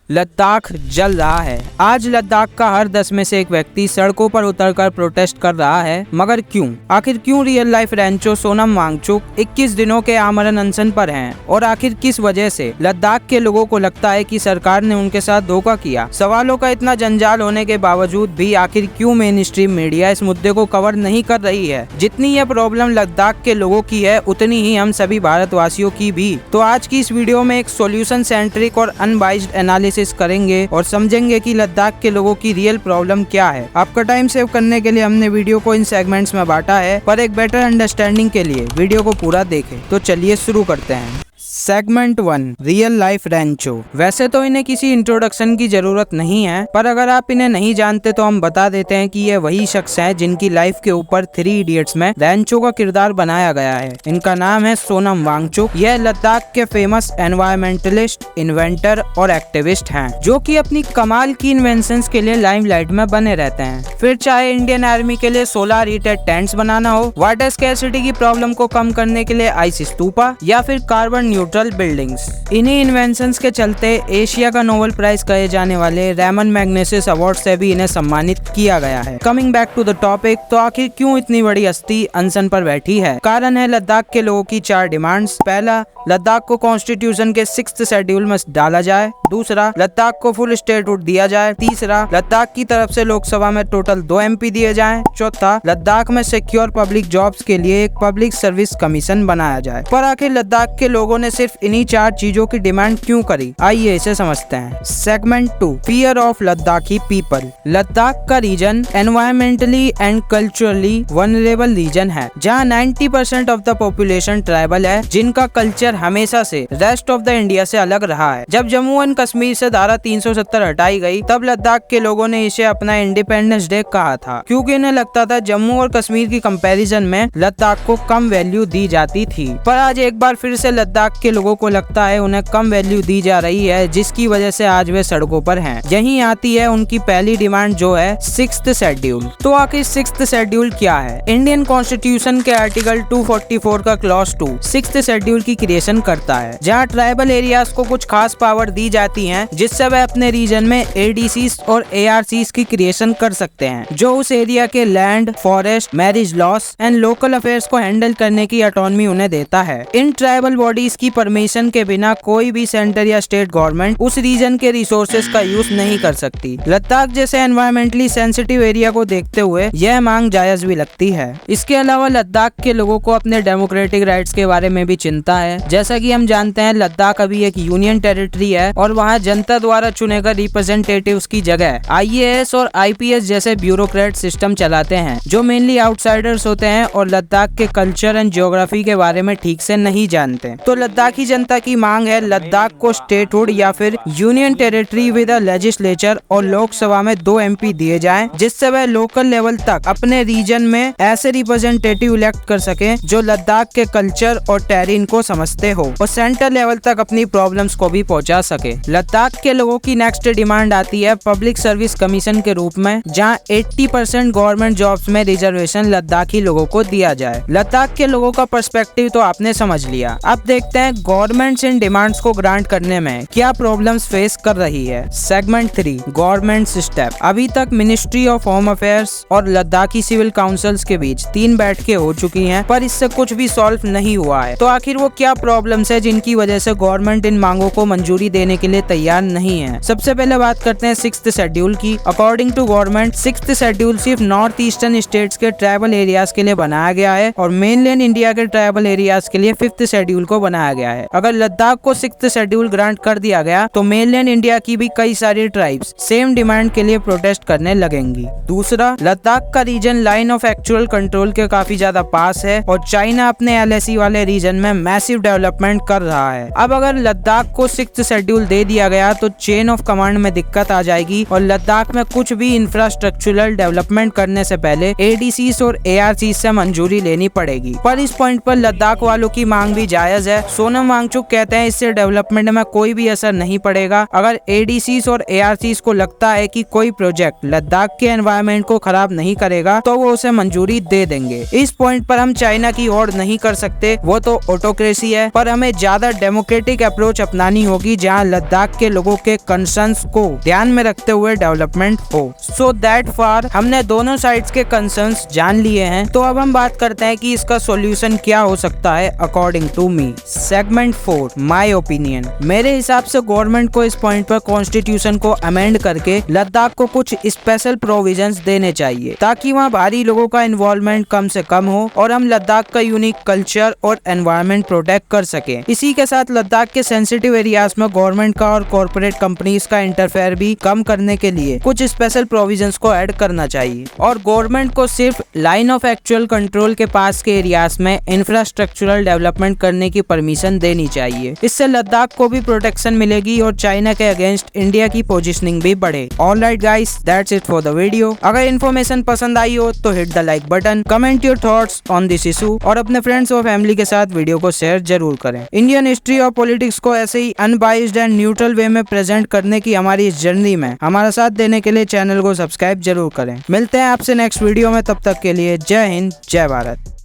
लद्दाख जल रहा है। आज लद्दाख का हर 10 में से एक व्यक्ति सड़कों पर उतरकर प्रोटेस्ट कर रहा है, मगर क्यों? आखिर क्यों रियल लाइफ रेंचो सोनम वांगचुक 21 दिनों के आमरण अनशन पर हैं? और आखिर किस वजह से लद्दाख के लोगों को लगता है कि सरकार ने उनके साथ धोखा किया? सवालों का इतना जंजाल होने के बावजूद भी आखिर क्यों मेन स्ट्रीम मीडिया इस मुद्दे को कवर नहीं कर रही है? जितनी यह प्रॉब्लम लद्दाख के लोगों की है, उतनी ही हम सभी भारतवासियों की भी। तो आज की इस वीडियो में एक सॉल्यूशन सेंट्रिक और अनबाइज्ड एनालिसिस करेंगे और समझेंगे कि लद्दाख के लोगों की रियल प्रॉब्लम क्या है। आपका टाइम सेव करने के लिए हमने वीडियो को इन सेगमेंट्स में बांटा है, पर एक बेटर अंडरस्टैंडिंग के लिए वीडियो को पूरा देखें। तो चलिए शुरू करते हैं। Segment 1, real life Rancho. वैसे तो इन्हें किसी इंट्रोडक्शन की जरूरत नहीं है, पर अगर आप इन्हें नहीं जानते तो हम बता देते हैं कि ये वही शख्स हैं जिनकी लाइफ के ऊपर 3 इडियट्स में रेंचो का किरदार बनाया गया है। इनका नाम है सोनम वांगचुक। यह लद्दाख के फेमस एनवायरमेंटलिस्ट, इन्वेंटर और एक्टिविस्ट हैं, जो कि अपनी कमाल की इन्वेंशंस के लिए लाइमलाइट में बने रहते हैं। फिर चाहे इंडियन आर्मी के लिए सोलर हीटेड टेंट्स बनाना हो, वाटर स्कैर्सिटी की प्रॉब्लम को कम करने के लिए आइस स्तूपा, या फिर कार्बन न्यूट्रल बिल्डिंग्स। इन्हीं इन्वेंशंस के चलते एशिया का नोबेल प्राइज कहे जाने वाले रेमन मैग्नेसिस अवार्ड से भी इन्हें सम्मानित किया गया है। Coming back to the topic, तो आखिर क्यों इतनी बड़ी हस्ती अनशन पर बैठी है? कारण है लद्दाख के लोगों की 4 डिमांड्स। पहला, लद्दाख को कॉन्स्टिट्यूशन के 6th शेड्यूल में डाला जाए। दूसरा, लद्दाख को फुल स्टेटहुड दिया जाए। तीसरा, लद्दाख की तरफ से लोकसभा में टोटल 2 MP दिए जाएं। चौथा, लद्दाख में सिक्योर पब्लिक जॉब्स के लिए एक पब्लिक सर्विस कमीशन बनाया जाए। पर आखिर लद्दाख के लोगों ने सिर्फ इन्हीं 4 चीजों की डिमांड क्यों करी? आइए इसे समझते हैं। Segment 2, fear of Ladakhi people. Ladakh का region environmentally and culturally vulnerable region है, जहाँ 90% ऑफ द पॉपुलेशन ट्राइबल है, जिनका कल्चर हमेशा से रेस्ट ऑफ द इंडिया से अलग रहा है। जब जम्मू एंड कश्मीर से धारा 370 हटाई गई, तब लद्दाख के लोगों ने इसे अपना इंडिपेंडेंस डे कहा था, क्योंकि इन्हें लगता था जम्मू और कश्मीर की कंपैरिजन में लद्दाख को कम वैल्यू दी जाती थी। पर आज एक बार फिर से लद्दाख के लोगों को लगता है उन्हें कम वैल्यू दी जा रही है, जिसकी वजह से आज वे सड़कों पर हैं। यहीं आती है उनकी पहली डिमांड, जो है 6th शेड्यूल। तो आखिर 6th शेड्यूल क्या है? इंडियन कॉन्स्टिट्यूशन के आर्टिकल 244 का क्लॉज 2 6th शेड्यूल की क्रिएशन करता है, जहाँ ट्राइबल एरियाज को कुछ खास पावर दी जाती हैं, जिससे वह अपने रीजन में ADCs और ARCs की क्रिएशन कर सकते हैं, जो उस एरिया के land, forest, marriage loss and local affairs को हैंडल करने की ऑटोनॉमी उन्हें देता है। इन ट्राइबल बॉडीज की परमिशन के बिना कोई भी सेंटर या स्टेट गवर्नमेंट उस रीजन के रिसोर्सेज का यूज नहीं कर सकती। लद्दाख जैसे एनवायरमेंटली सेंसिटिव एरिया को देखते हुए यह मांग जायज भी लगती है। इसके अलावा लद्दाख के लोगों को अपने डेमोक्रेटिक राइट्स के बारे में भी चिंता है। जैसा कि हम जानते हैं, लद्दाख अभी एक यूनियन टेरिटरी है और वहाँ जनता द्वारा चुने गए रिप्रेजेंटेटिव्स की जगह IAS और IPS जैसे ब्यूरोक्रेट सिस्टम चलाते हैं, जो मेनली आउटसाइडर्स होते हैं और लद्दाख के कल्चर एंड ज्योग्राफी के बारे में ठीक से नहीं जानते। तो लद्दाखी जनता की मांग है लद्दाख को स्टेटहुड या फिर union territory with a legislature और लोकसभा में 2 MP दिए जाएं, जिससे वह लोकल लेवल तक अपने रीजन में ऐसे रिप्रेजेंटेटिव इलेक्ट कर सके जो लद्दाख के कल्चर और टेरिन को समझते हो और सेंटर लेवल तक अपनी प्रॉब्लम्स को भी पहुंचा सके। लद्दाख के लोगों की नेक्स्ट डिमांड आती है पब्लिक सर्विस कमीशन के रूप में, जहां 80% गवर्नमेंट जॉब्स में रिजर्वेशन लद्दाखी लोगों को दिया जाए। लद्दाख के लोगों का पर्सपेक्टिव तो आपने समझ लिया। अब देखते हैं गवर्नमेंट्स इन डिमांड्स को ग्रांट करने में क्या प्रॉब्लम्स फेस कर रही है। Segment 3, government step. अभी तक मिनिस्ट्री ऑफ होम अफेयर्स और लद्दाखी सिविल काउंसिल्स के बीच 3 बैठकें हो चुकी हैं, पर इससे कुछ भी सॉल्व नहीं हुआ है। तो आखिर वो क्या प्रॉब्लम्स है जिनकी वजह से गवर्नमेंट इन मांगों को मंजूरी देने के लिए तैयार नहीं है? सबसे पहले बात करते हैं 6th शेड्यूल की। According to government, 6th schedule सिर्फ नॉर्थ ईस्टर्न स्टेट्स के ट्राइबल एरियाज के लिए बनाया गया है और मेनलैंड इंडिया के ट्राइबल एरियाज के लिए 5th शेड्यूल को बनाया गया है। अगर लद्दाख को 6th शेड्यूल ग्रांट कर दिया गया तो मेनलैंड इंडिया की भी कई सारी ट्राइब्स सेम डिमांड के लिए प्रोटेस्ट करने लगेंगी। दूसरा, लद्दाख का region line of actual control के काफी ज्यादा पास है और चाइना अपने LAC वाले रीजन में मैसिव डेवलपमेंट कर रहा है। अब अगर लद्दाख को 6th शेड्यूल दे दिया गया तो चेन ऑफ कमांड में दिक्कत आ जाएगी और लद्दाख में कुछ भी इंफ्रास्ट्रक्चरल डेवलपमेंट करने से पहले ADCs और ARCs से मंजूरी लेनी पड़ेगी। पर इस पॉइंट पर लद्दाख वालों की मांग भी जायज है, सोनम वांगचुक कहते हैं इससे डेवलपमेंट में कोई भी असर नहीं पड़ेगा। अगर ADCs और ARCs को लगता है कि कोई प्रोजेक्ट लद्दाख के एनवायरनमेंट को खराब नहीं करेगा तो वो उसे मंजूरी दे देंगे। इस पॉइंट पर हम चाइना की ओर नहीं कर सकते, वो तो ऑटोक्रेसी है, पर हमें ज्यादा डेमोक्रेटिक अप्रोच अपनानी होगी जहां लद्दाख के लोगों के कंसर्न्स को ध्यान में रखते हुए डेवलपमेंट हो। सो दैट फार हमने दोनों साइड्स के कंसर्न्स जान लिए हैं, तो अब हम बात करते हैं कि इसका सॉल्यूशन क्या हो सकता है according to me. Segment 4 my opinion. मेरे हिसाब से गवर्नमेंट को इस पॉइंट पर कॉन्स्टिट्यूशन को अमेंड करके लद्दाख को कुछ स्पेशल प्रोविजंस देने चाहिए ताकि वहाँ बाहरी लोगों का इन्वॉल्वमेंट कम से कम हो और हम लद्दाख का यूनिक कल्चर और एनवायरनमेंट प्रोटेक्ट कर सके। इसी के साथ लद्दाख के सेंसिटिव एरियाज में गवर्नमेंट का और कॉर्पोरेट कंपनीज का इंटरफेयर भी कम करने के लिए कुछ स्पेशल प्रोविजंस को ऐड करना चाहिए और गवर्नमेंट को सिर्फ लाइन ऑफ एक्चुअल कंट्रोल के पास के एरियाज में इंफ्रास्ट्रक्चरल डेवलपमेंट करने की परमिशन देनी चाहिए। इससे लद्दाख को भी प्रोटेक्शन मिलेगी और चाइना के अगेंस्ट इंडिया की पोजीशनिंग भी बढ़े। Alright guys, that's it for the video. अगर इन्फॉर्मेशन पसंद आई हो तो hit the like button, comment your thoughts on this issue और अपने फ्रेंड्स और फैमिली के साथ वीडियो को शेयर जरूर करें। इंडियन हिस्ट्री और पॉलिटिक्स को ऐसे ही अनबाइज्ड एंड न्यूट्रल वे में प्रेजेंट करने की हमारी इस जर्नी में हमारा साथ देने के लिए चैनल को सब्सक्राइब जरूर करें। मिलते हैं आपसे नेक्स्ट वीडियो में, तब तक के लिए जय हिंद, जय भारत।